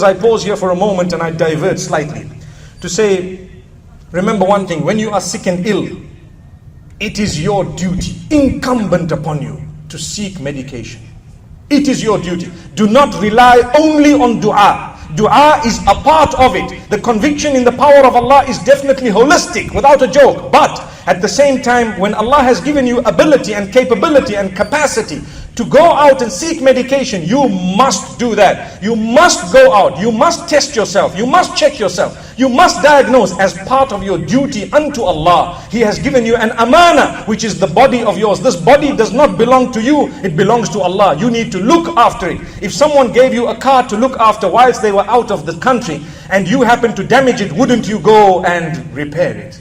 I pause here for a moment and I divert slightly to say, remember one thing, when you are sick and ill, it is your duty, incumbent upon you, to seek medication. It is your duty. Do not rely only on dua. Dua is a part of it. The conviction in the power of Allah is definitely holistic, without a joke. But at the same time, when Allah has given you ability and capability and capacity to go out and seek medication, you must do that. You must go out. You must test yourself. You must check yourself. You must diagnose as part of your duty unto Allah. He has given you an amana, which is the body of yours. This body does not belong to you. It belongs to Allah. You need to look after it. If someone gave you a car to look after whilst they were out of the country and you happen to damage it, wouldn't you go and repair it?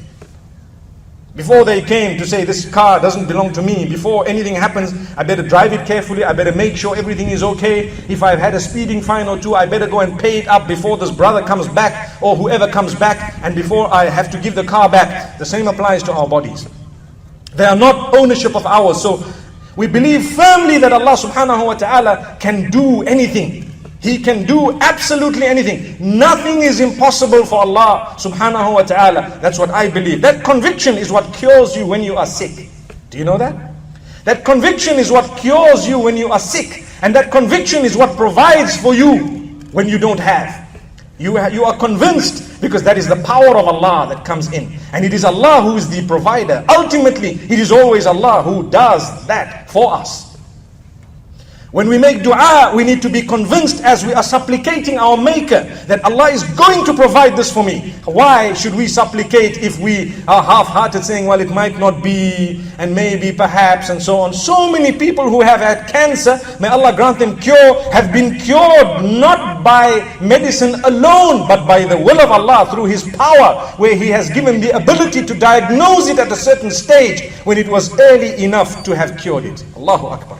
Before they came to say, this car doesn't belong to me, before anything happens, I better drive it carefully, I better make sure everything is okay. If I've had a speeding fine or two, I better go and pay it up before this brother comes back or whoever comes back, and before I have to give the car back. The same applies to our bodies. They are not ownership of ours. So we believe firmly that Allah subhanahu wa ta'ala can do anything. He can do absolutely anything. Nothing is impossible for Allah subhanahu wa ta'ala. That's what I believe. That conviction is what cures you when you are sick. Do you know that? That conviction is what cures you when you are sick. And that conviction is what provides for you when you don't have. You are convinced because that is the power of Allah that comes in. And it is Allah who is the provider. Ultimately, it is always Allah who does that for us. When we make dua, we need to be convinced as we are supplicating our Maker that Allah is going to provide this for me. Why should we supplicate if we are half-hearted saying, well, it might not be, and maybe, perhaps, and so on. So many people who have had cancer, may Allah grant them cure, have been cured not by medicine alone, but by the will of Allah through His power, where He has given the ability to diagnose it at a certain stage when it was early enough to have cured it. Allahu Akbar.